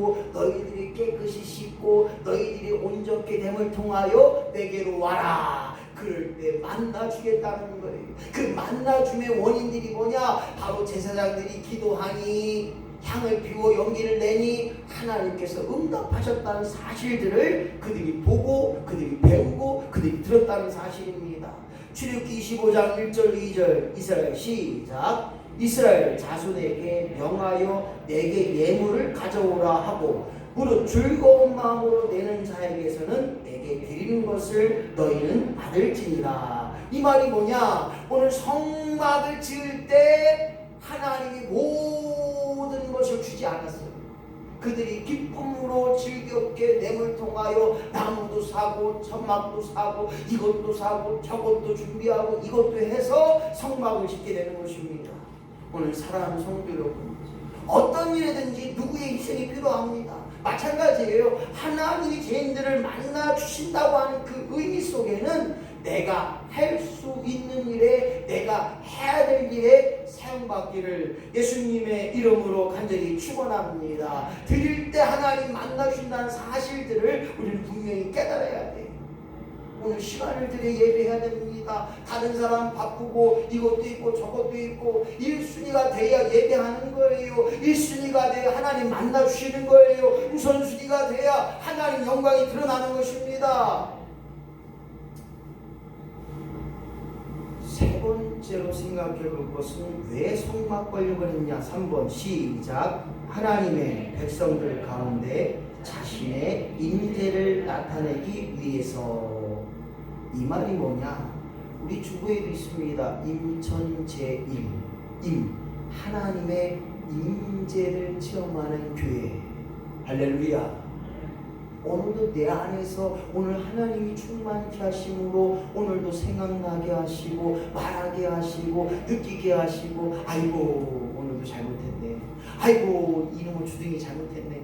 씻고 너희들이 깨끗이 씻고 너희들이 온전케 됨을 통하여 내게로 와라. 그럴 때 만나 주겠다는 거예요. 그 만나 줌의 원인들이 뭐냐? 바로 제사장들이 기도하니 향을 피워 연기를 내니 하나님께서 응답하셨다는 사실들을 그들이 보고 그들이 배우고 그들이 들었다는 사실입니다. 출애굽기 25장 1절 2절 이스라엘 시작. 이스라엘 자손에게 명하여 내게 예물을 가져오라 하고 무릇 즐거운 마음으로 내는 자에게서는 내게 드리는 것을 너희는 받을지니라. 이 말이 뭐냐? 오늘 성막을 지을 때 하나님이 모든 것을 주지 않았어요. 그들이 기쁨으로 즐겁게 냄을 통하여 나무도 사고 천막도 사고 이것도 사고 저것도 준비하고 이것도 해서 성막을 짓게 되는 것입니다. 오늘 사랑하는 성도 여러분, 어떤 일이든지 누구의 희생이 필요합니다. 마찬가지예요. 하나님이 죄인들을 만나 주신다고 하는 그 의미 속에는 내가 할 수 있는 일에 내가 해야 될 일에 사용받기를 예수님의 이름으로 간절히 축원합니다. 드릴 때 하나님 만나 주신다는 사실들을 우리는 분명히 깨달아야 돼요. 오늘 시간을 들여 예배해야 됩니다. 다른 사람 바쁘고 이것도 있고 저것도 있고 1순위가 돼야 예배하는 거예요. 1순위가 돼야 하나님 만나 주시는 거예요. 우선순위가 돼야 하나님 영광이 드러나는 것입니다. 세 번째로 생각해 볼 것은 왜 성막 건립을 했냐. 3번 시작. 하나님의 백성들 가운데 자신의 임재를 나타내기 위해서. 이 말이 뭐냐? 우리 주보에도 있습니다. 임천제임. 하나님의 임재를 체험하는 교회. 할렐루야. 오늘도 내 안에서 오늘 하나님이 충만케 하심으로 오늘도 생각나게 하시고 말하게 하시고 느끼게 하시고 아이고 오늘도 잘못했네. 아이고 이놈의 주둥이 잘못했네.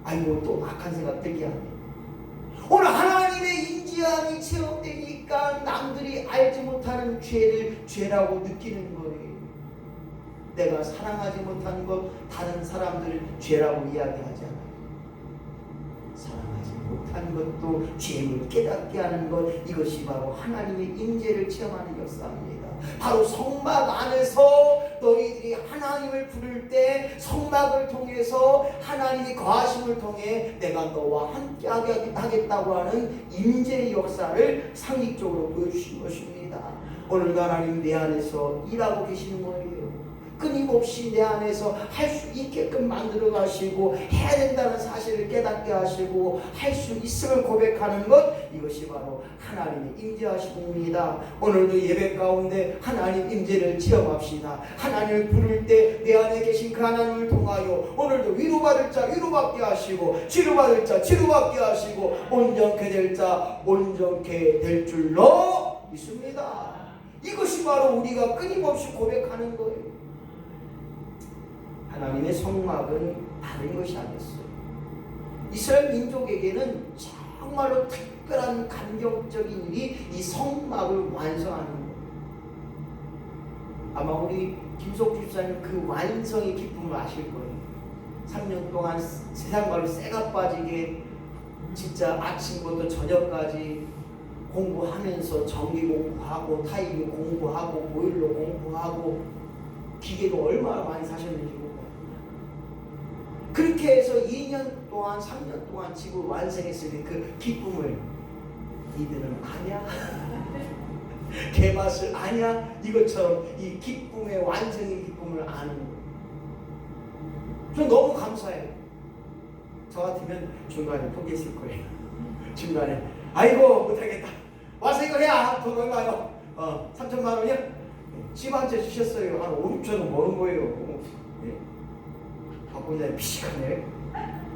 아이고 또 악한 생각 들게 하네. 오늘 하나님의 인지함이 체험되니까 남들이 알지 못하는 죄를 죄라고 느끼는 거예요. 내가 사랑하지 못한 것 다른 사람들을 죄라고 이야기하지 않아요. 사랑하지 못한 것도 죄를 깨닫게 하는 것, 이것이 바로 하나님의 임재를 체험하는 역사입니다. 바로 성막 안에서 너희들이 하나님을 부를 때 성막을 통해서 하나님이 거하심을 통해 내가 너와 함께 하겠다고 하는 임재의 역사를 상징적으로 보여주신 것입니다. 오늘도 하나님 내 안에서 일하고 계시는 거예요. 끊임없이 내 안에서 할 수 있게끔 만들어 가시고 해야 된다는 사실을 깨닫게 하시고 할 수 있음을 고백하는 것, 이것이 바로 하나님의 임재하심입니다. 오늘도 예배 가운데 하나님 임재를 체험합시다. 하나님을 부를 때 내 안에 계신 그 하나님을 통하여 오늘도 위로받을 자 위로받게 하시고 치료받을 자 치료받게 하시고 온전케 될 자 온전케 될 줄로 믿습니다. 이것이 바로 우리가 끊임없이 고백하는 거예요. 하나님의 성막은 다른 것이 아니었어요. 이스라엘 민족에게는 정말로 특별한 감격적인 일이 이 성막을 완성하는 거예요. 아마 우리 김석주 집사님 그 완성의 기쁨을 아실 거예요. 3년 동안 세상과를 쇠가 빠지게 진짜 아침부터 저녁까지 공부하면서 전기 공부하고 타일링 공부하고 보일러 공부하고 기계도 얼마나 많이 사셨는지 모르고 그렇게 해서 2년 동안 3년 동안 집을 완성했을 때 그 기쁨을 니들은 아냐? 개맛을 아냐? 이것처럼 이 기쁨의 완성의 기쁨을 아는 거예요. 전 너무 감사해요. 저 같으면 중간에 포기했을 거예요. 중간에 아이고 못하겠다. 와서 이거 해야 돈 얼마요? 3천만 원이요? 집 한 채 주셨어요. 한 5, 6천 원 모은 거예요. 바꾸자 피식하네.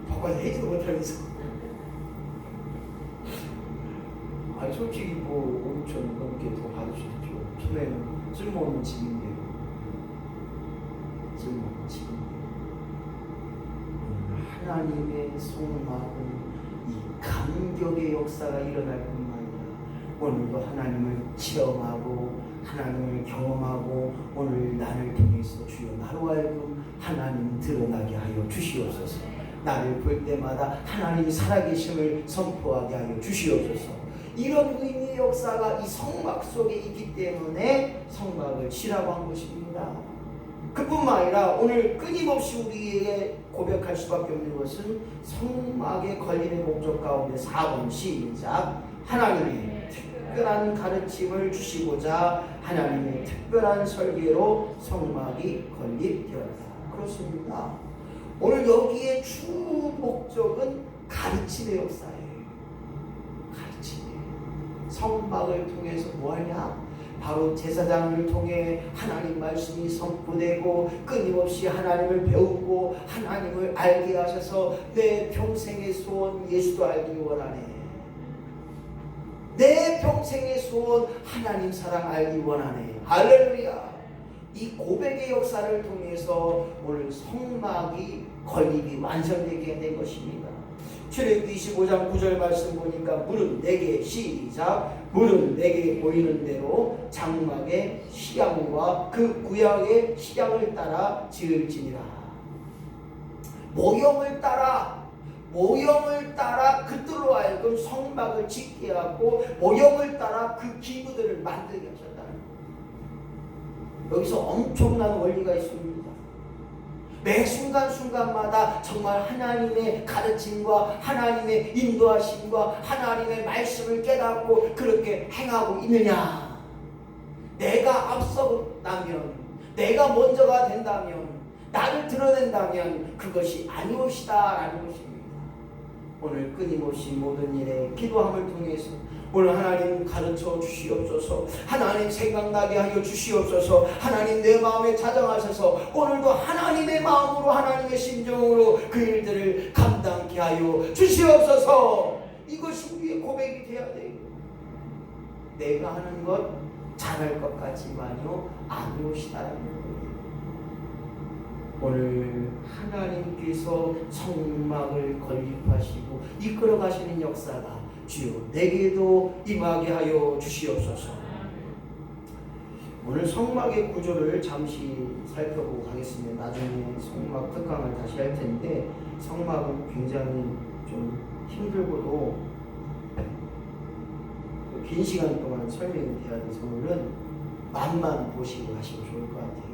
바꿔서 해지도 못하면서. 아니 솔직히 뭐 5, 6천 원 넘게 더 받으셨죠. 처음에는 쓸모없는 집인데요. 쓸모없는 집인데 하나님의 성막은 이 감격의 역사가 일어날 뿐만 아니라 오늘도 하나님을 체험하고 하나님을 경험하고 오늘 나를 통해서 주여 나로 하여금 하나님 드러나게 하여 주시옵소서. 나를 볼 때마다 하나님이 살아계심을 선포하게 하여 주시옵소서. 이런 의미의 역사가 이 성막 속에 있기 때문에 성막을 치라고 한 것입니다. 그뿐만 아니라 오늘 끊임없이 우리에게 고백할 수밖에 없는 것은 성막의 걸림의 목적 가운데 4번 시작. 하나님의 특별한 가르침을 주시고자 하나님의 특별한 설계로 성막이 건립되었다. 그렇습니다. 오늘 여기에 주 목적은 가르침의 역사예요. 가르침이에요. 성막을 통해서 뭐하냐? 바로 제사장을 통해 하나님 말씀이 선포되고 끊임없이 하나님을 배우고 하나님을 알게 하셔서 내 평생의 소원 예수도 알기 원하네. 내 평생의 소원 하나님 사랑 알기 원하네. 할렐루야. 이 고백의 역사를 통해서 오늘 성막이 건립이 완성되게 된 것입니다. 출애굽기 25장 9절 말씀 보니까 물은 내게 시작. 물은 내게 보이는 대로 장막의 식양과 그 구약의 식양을 따라 지을지니라. 모형을 따라 그들로 하여금 성막을 짓게 하고 모형을 따라 그 기구들을 만들게 하셨다는 거예요. 여기서 엄청난 원리가 있습니다. 매 순간순간마다 정말 하나님의 가르침과 하나님의 인도하심과 하나님의 말씀을 깨닫고 그렇게 행하고 있느냐? 내가 앞서나면, 내가 먼저가 된다면, 나를 드러낸다면 그것이 아니오시다라는 것입니다. 오늘 끊임없이 모든 일에 기도함을 통해서 오늘 하나님 가르쳐 주시옵소서. 하나님 생각나게 하여 주시옵소서. 하나님 내 마음에 찾아가셔서 오늘도 하나님의 마음으로 하나님의 심정으로 그 일들을 감당케 하여 주시옵소서. 이것이 우리의 고백이 되어야 돼요. 내가 하는 것 잘할 것 같지만요 아니오시다라는 거예요. 오늘 하나님께서 성막을 건립하시고 이끌어 가시는 역사가 주여 내게도 임하게 하여 주시옵소서. 오늘 성막의 구조를 잠시 살펴보고 가겠습니다. 나중에 성막 특강을 다시 할 텐데 성막은 굉장히 좀 힘들고도 긴 시간 동안 설명이 돼야 돼서 오늘은 맛만 보시고 하시면 좋을 것 같아요.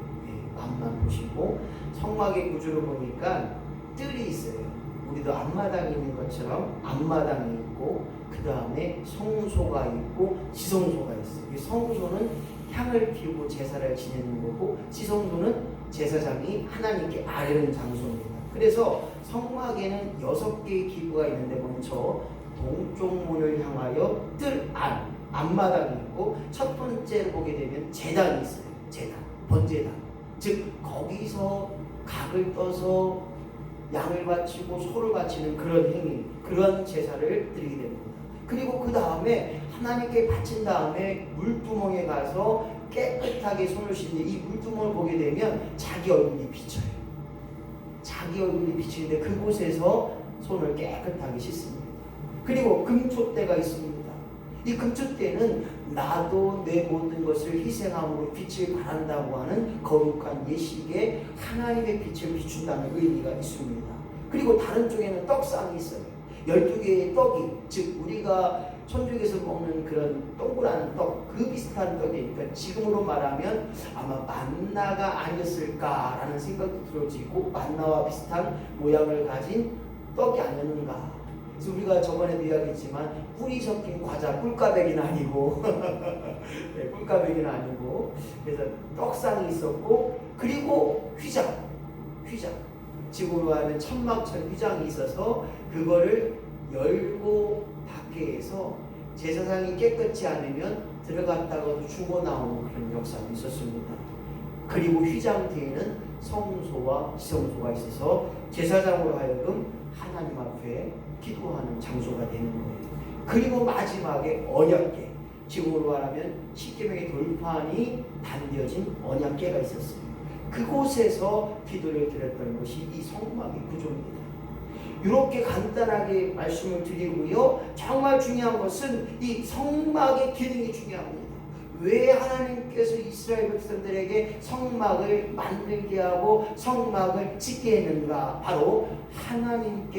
맛만 보시고 성막의 구조를 보니까 뜰이 있어요. 우리도 앞마당이 있는 것처럼 앞마당이 있고 그 다음에 성소가 있고 지성소가 있어요. 이 성소는 향을 피우고 제사를 지내는 거고 지성소는 제사장이 하나님께 아뢰는 장소입니다. 그래서 성막에는 6개의 기구가 있는데 먼저 동쪽 문을 향하여 뜰 앞마당이 있고 첫 번째로 보게 되면 제단이 있어요. 제단, 번제단. 즉 거기서 각을 떠서 양을 바치고 소를 바치는 그런 행위, 그런 제사를 드리게 됩니다. 그리고 그 다음에 하나님께 바친 다음에 물두멍에 가서 깨끗하게 손을 씻는데 이 물두멍을 보게 되면 자기 얼굴이 비쳐요. 자기 얼굴이 비치는데 그곳에서 손을 깨끗하게 씻습니다. 그리고 금촛대가 있습니다. 이 금촛대는 나도 내 모든 것을 희생함으로 빛을 발한다고 하는 거룩한 예식에 하나님의 빛을 비춘다는 의미가 있습니다. 그리고 다른 쪽에는 떡상이 있어요. 12개의 떡이, 즉 우리가 천주교에서 먹는 그런 동그란 떡, 그 비슷한 떡이니까 지금으로 말하면 아마 만나가 아니었을까라는 생각도 들어지고 만나와 비슷한 모양을 가진 떡이 아니었는가. 그래서 우리가 저번에도 이야기했지만 꿀이 섞인 과자, 꿀까베기는 아니고 네, 꿀까베기는 아니고 그래서 떡상이 있었고 그리고 휘장 지금으로 하면 천막천 휘장이 있어서 그거를 열고 닫게 해서 제사장이 깨끗지 않으면 들어갔다가도 죽어 나오는 그런 역사도 있었습니다. 그리고 휘장 뒤에는 성소와 지성소가 있어서 제사장으로 하여금 하나님 앞에 기도하는 장소가 되는 거예요. 그리고 마지막에 언약궤, 지금으로 말하면 십계명의 돌판이 단되어진 언약궤가 있었어요. 그곳에서 기도를 드렸던 것이 이 성막의 구조입니다. 이렇게 간단하게 말씀을 드리고요. 정말 중요한 것은 이 성막의 기능이 중요합니다. 왜 하나님께서 이스라엘 백성들에게 성막을 만들게 하고 성막을 짓게 했는가? 바로 하나님께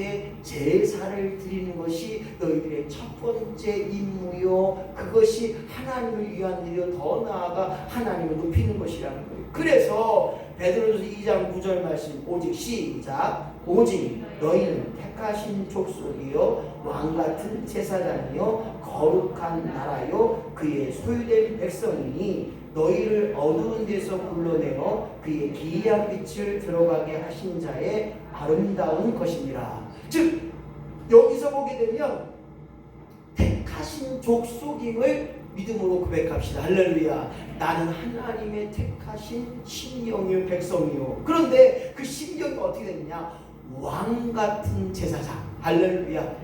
제사를 드리는 것이 너희들의 첫 번째 임무요. 그것이 하나님을 위한 일이요. 더 나아가 하나님을 높이는 것이라는 거예요. 그래서 베드로전서 2장 9절 말씀 오직 시작 오직 너희는 택하신 족속이요 왕같은 제사장이요 거룩한 나라요 그의 소유된 백성이니 너희를 어두운 데서 불러내어 그의 기이한 빛을 들어가게 하신 자의 아름다운 것이니라. 즉 여기서 보게 되면 택하신 족속임을 믿음으로 고백합시다. 할렐루야. 나는 하나님의 택하신 심령이요 백성이요. 그런데 그 심령이 어떻게 됐냐? 왕같은 제사장. 할렐루야.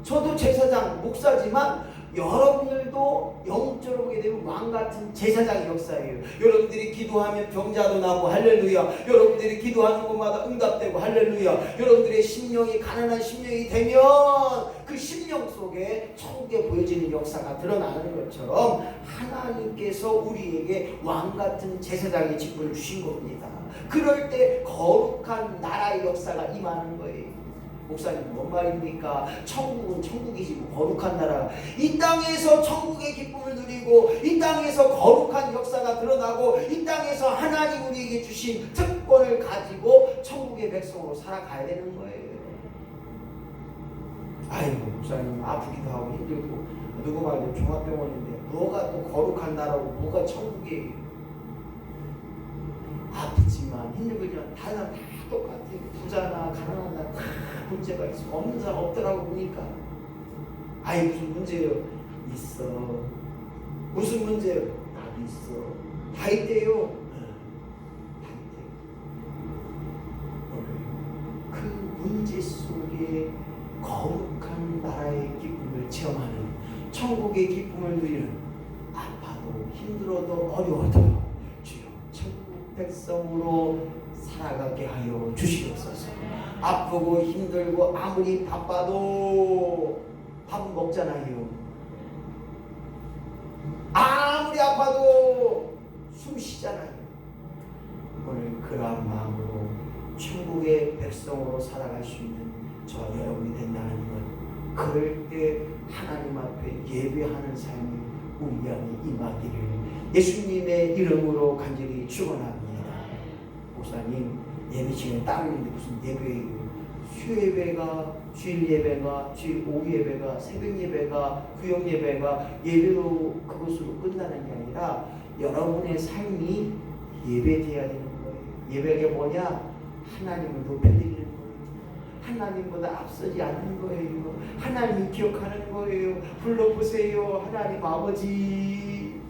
저도 제사장 목사지만 여러분들도 영적으로 보게 되면 왕같은 제사장의 역사예요. 여러분들이 기도하면 병자도 나고 할렐루야. 여러분들이 기도하는 곳마다 응답되고 할렐루야. 여러분들의 심령이 가난한 심령이 되면 그 심령 속에 천국에 보여지는 역사가 드러나는 것처럼 하나님께서 우리에게 왕같은 제사장의 직분을 주신 겁니다. 그럴 때 거룩한 나라의 역사가 임하는 거예요. 목사님 뭔 말입니까? 천국은 천국이지 뭐 거룩한 나라. 이 땅에서 천국의 기쁨을 누리고 이 땅에서 거룩한 역사가 드러나고 이 땅에서 하나님 우리에게 주신 특권을 가지고 천국의 백성으로 살아가야 되는 거예요. 아이고 목사님 아프기도 하고 힘들고 누구 말도 종합병원인데 뭐가 또 거룩한 나라고 뭐가 천국이에요. 아프지만 힘들지만 다른 사람 다 똑같아요. 부자나 가난하나 다 문제가 있어. 없는 사람 없더라고 보니까. 아이 무슨 문제요? 있어. 무슨 문제요? 나도 있어. 다 있대요. 다 있대요. 그 문제 속에 거룩한 나라의 기쁨을 체험하는 천국의 기쁨을 누리는 아파도 힘들어도 어려워도 주여 천국 백성으로 살아가게 하여 주시옵소서. 아프고 힘들고 아무리 바빠도 밥은 먹잖아요. 아무리 아파도 숨 쉬잖아요. 오늘 그러한 마음으로 천국의 백성으로 살아갈 수 있는 저 여러분이 된다는 것, 그럴 때 하나님 앞에 예배하는 삶이 우리 안에 임하기를 예수님의 이름으로 간절히 축원합니다. 목사님 예배 시간에 따르는데 무슨 예배예요? 수요예배가 주일 예배가 주일 오후 예배가 새벽 예배가 구역 예배가 예배로 그것으로 끝나는 게 아니라 여러분의 삶이 예배돼야 되는 거예요. 예배가 뭐냐? 하나님을 높여드리는 거예요. 하나님보다 앞서지 않는 거예요. 하나님을 기억하는 거예요. 불러보세요. 하나님 아버지,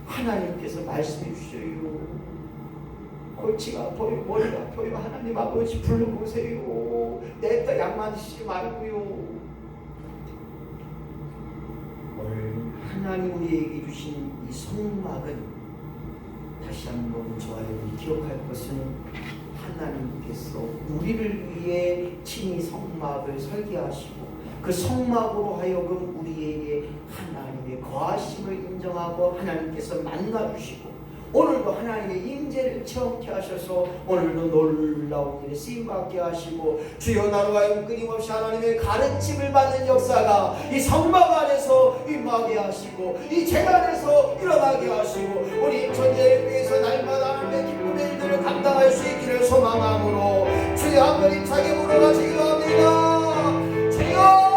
하나님께서 말씀해 주셔요. 골치가 아파요. 머리가 아파요. 하나님 아버지 불러보세요. 냅다 약 맞으시지 말고요. 오늘 하나님 우리에게 주신 이 성막은 다시 한번 저와 여러분이 기억할 것은 하나님께서 우리를 위해 친히 성막을 설계하시고 그 성막으로 하여금 우리에게 하나님의 거하심을 인정하고 하나님께서 만나주시고 오늘도 하나님의 임재를 체험케 하셔서 오늘도 놀라운 일에 쓰임받게 하시고 주여 나로 하여금 끊임없이 하나님의 가르침을 받는 역사가 이 성막 안에서 임하게 하시고 이 제 안에서 일어나게 하시고 우리 전예배에서 날마다 하나님의 기쁨의 일들을 감당할 수 있기를 소망함으로 주여 한번 힘차게 물어가시 기도합니다. 주여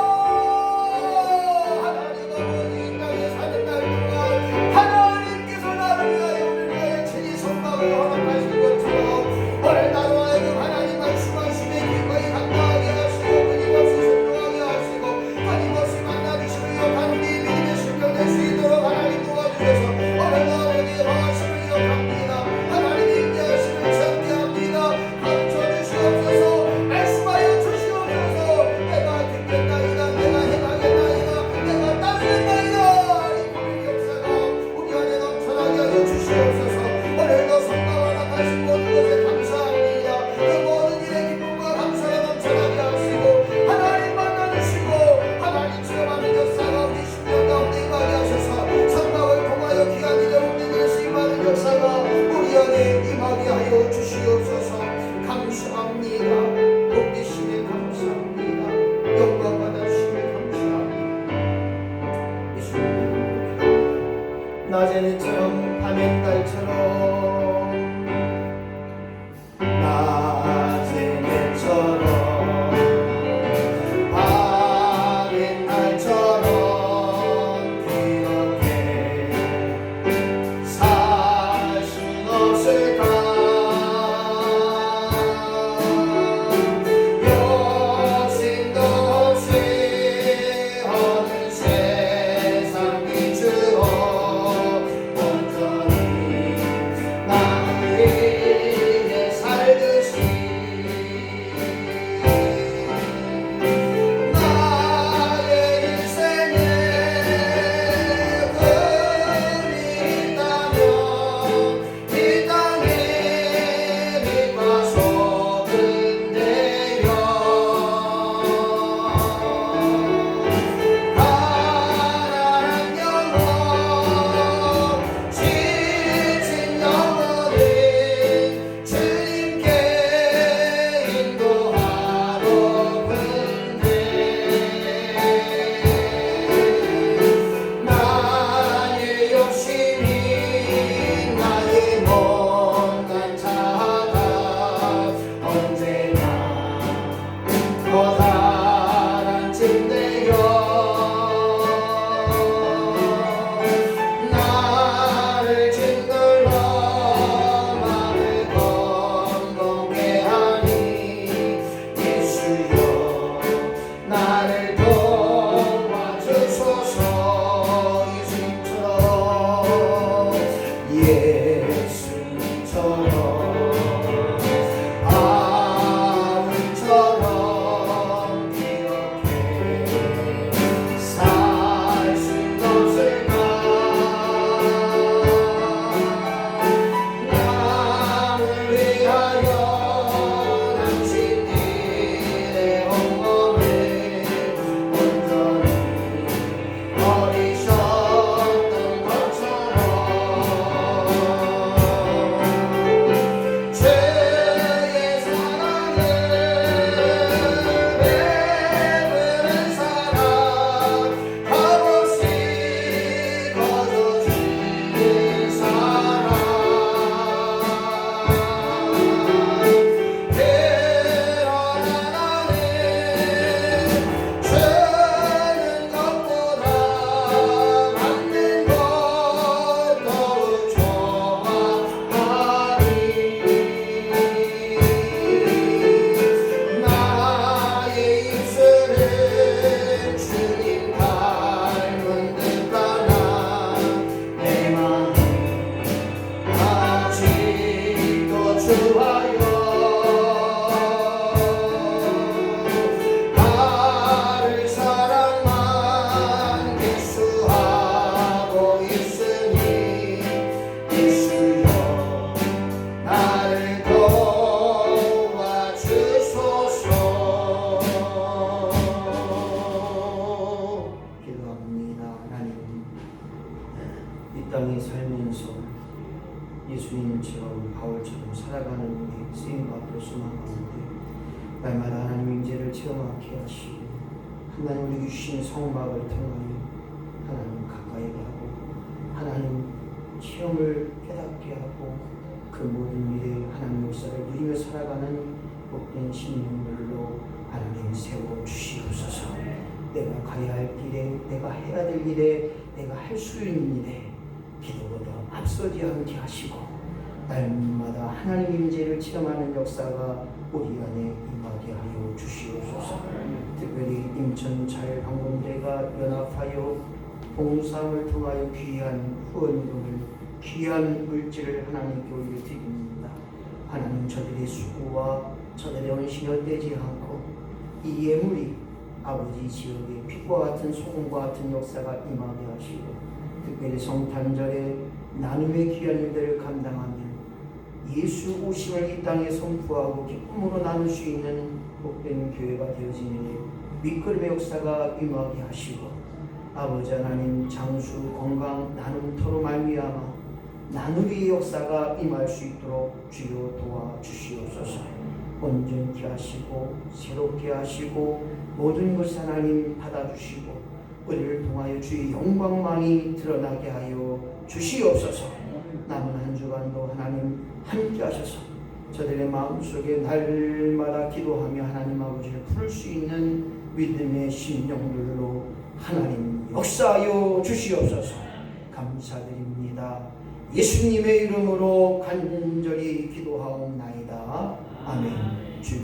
말씀 예수님처럼 바울처럼 살아가는 우리 쓰임받고 소망하는데 날마다 하나님 임재를 체험하게 하시고 하나님 우리 주신 성막을 통하여 하나님 가까이 하고 하나님 체험을 깨닫게 하고 그 모든 일에 하나님 역사를 누리며 살아가는 복된 신령들로 하나님 세워주시옵소서. 내가 가야 할 길에 내가 해야 될 일에 내가 할 수 있는 일에 기도보다 앞서지 않게 하시고 날마다 하나님 임재를 체험하는 역사가 우리 안에 임하게 하여 주시옵소서. 특별히 인천 자율방문대가 연합하여 봉사를 통하여 귀한 후원금을 귀한 물질을 하나님께 올려드립니다. 하나님 저들의 수고와 저들의 헌신이 헛되지 않고 이 예물이 아버지 지역의 빛과 같은 소금과 같은 역사가 임하게 하시고 특별히 성탄절에 나눔의 귀한 일들을 감당하며 예수 오심을 이 땅에 선포하고 기쁨으로 나눌 수 있는 복된 교회가 되어지는 밑거름의 역사가 임하게 하시고 아버지 하나님 장수 건강 나눔터로 말미암아 나누기의 역사가 임할 수 있도록 주여 도와주시옵소서. 온전케 하시고 새롭게 하시고 모든 것을 하나님 받아주시고 우리를 통하여 주의 영광만이 드러나게 하여 주시옵소서. 남은 한 주간도 하나님 함께 하셔서 저들의 마음속에 날마다 기도하며 하나님 아버지를 부를 수 있는 믿음의 심령들로 하나님 역사하여 주시옵소서. 감사드립니다. 예수님의 이름으로 간절히 기도하옵나이다. 아멘.